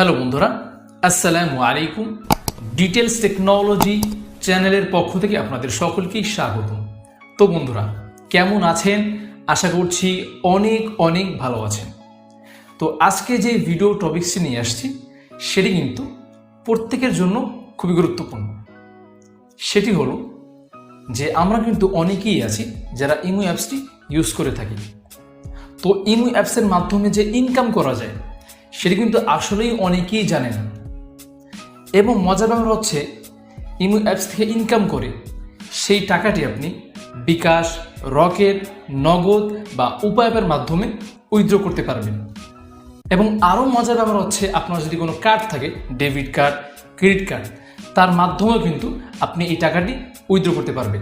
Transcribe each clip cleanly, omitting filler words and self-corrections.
Hello বন্ধুরা, আসসালামু আলাইকুম। ডিটেলস টেকনোলজি চ্যানেলের পক্ষ থেকে আপনাদের সকলকেই স্বাগতম। তো বন্ধুরা, কেমন আছেন? আশা করছি অনেক অনেক ভালো আছেন। তো আজকে যে ভিডিও টপিকসটি নিয়ে আসছি সেটি কিন্তু প্রত্যেকের জন্য খুবই গুরুত্বপূর্ণ। সেটি হলো যে আমরা কিন্তু অনেকেই আছি যারা ইমো অ্যাপসটি ইউজ করে থাকি। তো ইমো অ্যাপসের মাধ্যমে যে ইনকাম করা যায় সেটি কিন্তু আসলেই অনেকেই জানে না। এবং মজার ব্যাপার হচ্ছে, ইমো অ্যাপস থেকে ইনকাম করে সেই টাকাটি আপনি বিকাশ, রকেট, নগদ বা উপায়ের মাধ্যমে উইথড্র করতে পারবেন। এবং আরও মজার ব্যাপার হচ্ছে, আপনার যদি কোনো কার্ড থাকে, ডেবিট কার্ড, ক্রেডিট কার্ড, তার মাধ্যমেও কিন্তু আপনি এই টাকাটি উইথড্র করতে পারবেন।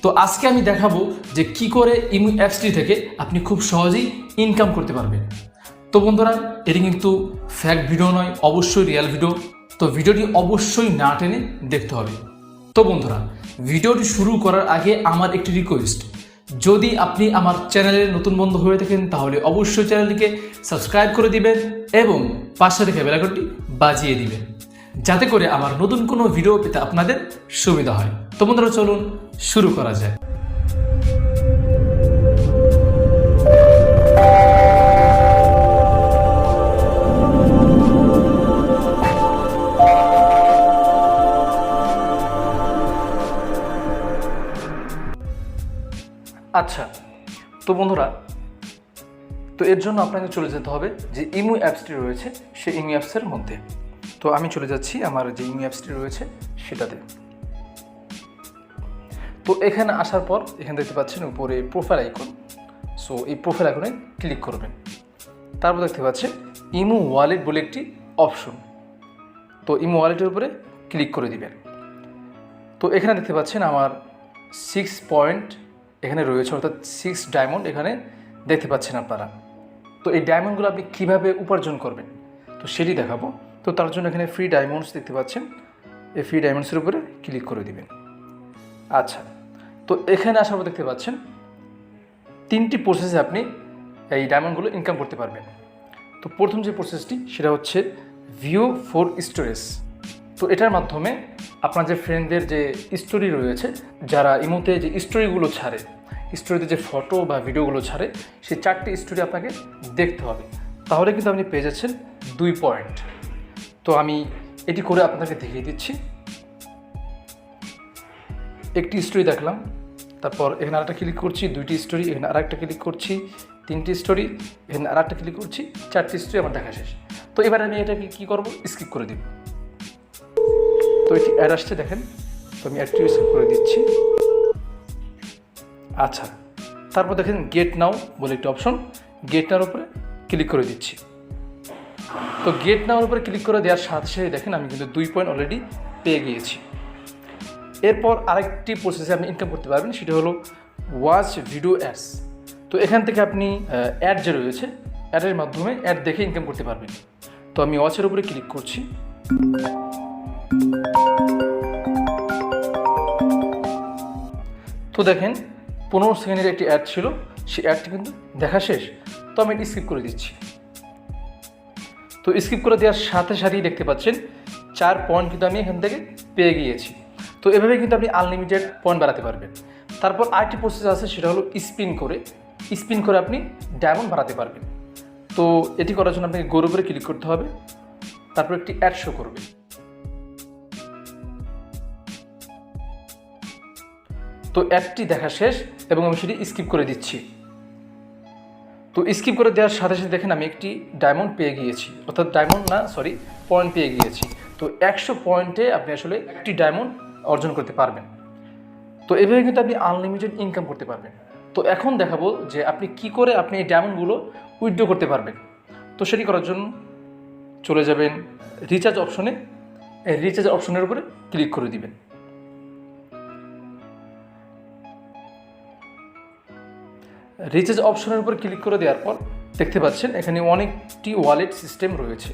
তো আজকে আমি দেখাবো যে কি করে ইমো অ্যাপসটি থেকে আপনি খুব সহজেই ইনকাম করতে পারবেন। তো বন্ধুরা, এটি কিন্তু ফ্যাক্ট ভিডিও নয়, অবশ্যই রিয়েল ভিডিও। তো ভিডিওটি অবশ্যই না টেনে দেখতে হবে। তো বন্ধুরা, ভিডিওটি শুরু করার আগে আমার একটি রিকোয়েস্ট, যদি আপনি আমার চ্যানেলের নতুন বন্ধু হয়ে থাকেন তাহলে অবশ্যই চ্যানেলটিকে সাবস্ক্রাইব করে দিবেন এবং পাশে রেখে বেল আইকনটি বাজিয়ে দিবেন, যাতে করে আমার নতুন কোনো ভিডিও পেতে আপনাদের সুবিধা হয়। তো বন্ধুরা, চলুন শুরু করা যায়। আচ্ছা, তো বন্ধুরা, তো এর জন্য আপনাকে চলে যেতে হবে যে ইমো অ্যাপসটি রয়েছে সেই ইমো অ্যাপসের মধ্যে। তো আমি চলে যাচ্ছি আমার যে ইমো অ্যাপসটি রয়েছে সেটাতে। তো এখানে আসার পর এখানে দেখতে পাচ্ছেন উপরে প্রোফাইল আইকন। সো এই প্রোফাইল আইকনে ক্লিক করবেন। তারপর দেখতে পাচ্ছেন ইমো ওয়ালেট বলে একটি অপশন। তো ইমো ওয়ালেটের উপরে ক্লিক করে দিবেন। তো এখানে দেখতে পাচ্ছেন আমার 6 পয়েন্ট এখানে রয়েছে, অর্থাৎ 6 ডায়মন্ড এখানে দেখতে পাচ্ছেন আপনারা। তো এই ডায়মন্ডগুলো আপনি কীভাবে উপার্জন করবেন তো সেটি দেখাবো। তো তার জন্য এখানে ফ্রি ডায়মন্ডস দেখতে পাচ্ছেন, এই ফ্রি ডায়মন্ডসের উপরে ক্লিক করে দিবেন। আচ্ছা, তো এখানে আসার পর দেখতে পাচ্ছেন 3টি প্রসেসে আপনি এই ডায়মন্ডগুলো ইনকাম করতে পারবেন। তো প্রথম যে প্রসেসটি সেটা হচ্ছে ভিউ ফর স্টোরেজ। তো এটার মাধ্যমে আপনার যে ফ্রেন্ডদের যে স্টোরি রয়েছে, যারা ইমোতে যে স্টোরিগুলো ছাড়ে, স্টোরিতে যে ফটো বা ভিডিওগুলো ছাড়ে, সেই 4টি স্টোরি আপনাকে দেখতে হবে। তাহলে কিন্তু আপনি পেয়ে যাচ্ছেন 2 পয়েন্ট। তো আমি এটি করে আপনাকে দেখিয়ে দিচ্ছি। একটি স্টোরি দেখলাম, তারপর এখানে আরেকটা ক্লিক করছি, 2টি স্টোরি, এখানে আরেকটা ক্লিক করছি, 3টি স্টোরি, এখানে আরেকটা ক্লিক করছি, 4টি স্টোরি আমার দেখা শেষ। তো এবার আমি এটাকে কী করবো, স্কিপ করে দিব। তো এটি অ্যাড আসছে দেখেন, তো আমি অ্যাডটি স্কিপ করে দিচ্ছি। আচ্ছা, তারপর দেখেন গেট নাও বলে একটি অপশন, গেট নাওর উপরে ক্লিক করে দিচ্ছি। তো গেট নাওর উপরে ক্লিক করে দেওয়ার সাথে সাথে দেখেন আমি কিন্তু 2 পয়েন্ট অলরেডি পেয়ে গিয়েছি। এরপর আরেকটি প্রসেসে আপনি ইনকাম করতে পারবেন, সেটা হলো ওয়াচ ভিডিও অ্যাডস। তো এখান থেকে আপনি অ্যাড যে রয়েছে, অ্যাডের মাধ্যমে অ্যাড দেখে ইনকাম করতে পারবেন। তো আমি ওয়াচের উপরে ক্লিক করছি। তো দেখেন 15 সেকেন্ডের একটি অ্যাড ছিল, সেই অ্যাডটি কিন্তু দেখা শেষ। তো আমি এটি স্কিপ করে দিচ্ছি। তো স্কিপ করে দেওয়ার সাথে সাথেই দেখতে পাচ্ছেন 4 পয়েন্ট কিন্তু আমি এখান থেকে পেয়ে গিয়েছি। তো এভাবে কিন্তু আপনি আনলিমিটেড পয়েন্ট বাড়াতে পারবেন। তারপর আরেকটি প্রসেস আছে, সেটা হলো স্পিন করে আপনি ডায়মন্ড বাড়াতে পারবেন। তো এটি করার জন্য আপনাকে গোর উপরে ক্লিক করতে হবে, তারপর একটি অ্যাড শো করবে। তো অ্যাডটি দেখা শেষ এবং আমি সেটি স্কিপ করে দিচ্ছি। তো স্কিপ করে দেওয়ার সাথে সাথে দেখেন আমি একটি ডায়মন্ড পেয়ে গিয়েছি, অর্থাৎ পয়েন্ট পেয়ে গিয়েছি। তো 100 পয়েন্টে আপনি আসলে একটি ডায়মন্ড অর্জন করতে পারবেন। তো এভাবে কিন্তু আপনি আনলিমিটেড ইনকাম করতে পারবেন। তো এখন দেখাবো যে আপনি কি করে আপনি এই ডায়মন্ডগুলো উইথড্র করতে পারবেন। তো সেটি করার জন্য চলে যাবেন রিচার্জ অপশনে, এই রিচার্জ অপশনের উপরে ক্লিক করে দিবেন। রিচার্জ অপশনের উপর ক্লিক করে দেওয়ার পর দেখতে পাচ্ছেন এখানে অনেকটি ওয়ালেট সিস্টেম রয়েছে।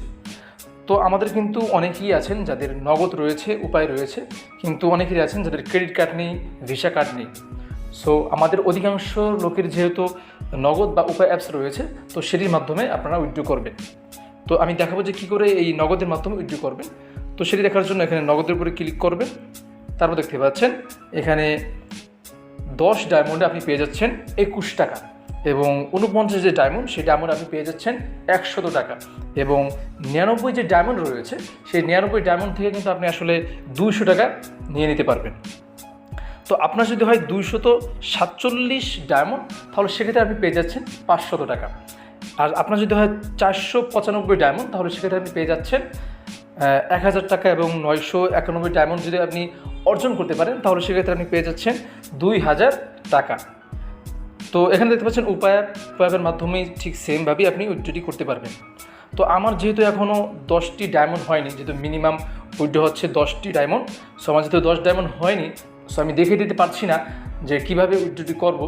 তো আমাদের কিন্তু অনেকেই আছেন যাদের নগদ রয়েছে, উপায় রয়েছে, কিন্তু অনেকেই আছেন যাদের ক্রেডিট কার্ড নেই, ভিসা কার্ড নেই। সো আমাদের অধিকাংশ লোকের যেহেতু নগদ বা উপায় অ্যাপস রয়েছে, তো সেটির মাধ্যমে আপনারা উইথড্র করবেন। তো আমি দেখাবো যে কী করে এই নগদের মাধ্যমে উইথড্র করবেন। তো সেটি দেখার জন্য এখানে নগদের উপরে ক্লিক করবেন। তারপর দেখতে পাচ্ছেন এখানে 10 ডায়মন্ডে আপনি পেয়ে যাচ্ছেন 21 টাকা, এবং 49 যে ডায়মন্ড সেই ডায়মন্ড আপনি পেয়ে যাচ্ছেন 100 টাকা, এবং 99 যে ডায়মন্ড রয়েছে সেই 99 ডায়মন্ড থেকে কিন্তু আপনি আসলে 200 টাকা নিয়ে নিতে পারবেন। তো আপনার যদি হয় 247 ডায়মন্ড, তাহলে সেক্ষেত্রে আপনি পেয়ে যাচ্ছেন 500 টাকা। আর আপনার যদি হয় 495 ডায়মন্ড, তাহলে সেক্ষেত্রে আপনি পেয়ে যাচ্ছেন 1000 টাকা, এবং 991 ডায়মন্ড যদি আপনি অর্জন করতে পারেন তাহলে সেক্ষেত্রে আপনি পেয়ে যাচ্ছেন 2000 টাকা। তো এখানে দেখতে পাচ্ছেন উপায়ের মাধ্যমে ঠিক সেমভাবেই আপনি উইথড্রটি করতে পারবেন। তো আমার যেহেতু এখনও 10টি ডায়মন্ড হয়নি, যেহেতু মিনিমাম উইথড্র হচ্ছে 10টি ডায়মন্ড, সো আমার যেহেতু 10 ডায়মন্ড হয়নি, সো আমি দেখে দিতে পারছি না যে কীভাবে উইথড্রটি করব।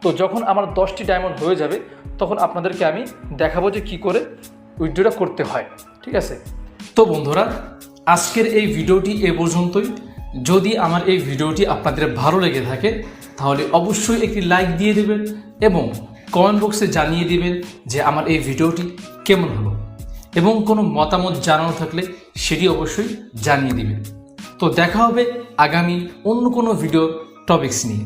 তো যখন আমার 10টি ডায়মন্ড হয়ে যাবে তখন আপনাদেরকে আমি দেখাবো যে কী করে উইথড্রটা করতে হয়, ঠিক আছে? তো বন্ধুরা, আজকের এই ভিডিওটি এ পর্যন্তই। যদি আমার এই ভিডিওটি আপনাদের ভালো লেগে থাকে তাহলে অবশ্যই একটি লাইক দিয়ে দেবেন এবং কমেন্ট বক্সে জানিয়ে দিবেন যে আমার এই ভিডিওটি কেমন হলো, এবং কোনো মতামত জানানো থাকলে সেটি অবশ্যই জানিয়ে দিবেন। তো দেখা হবে আগামী অন্য কোনো ভিডিও টপিকস নিয়ে।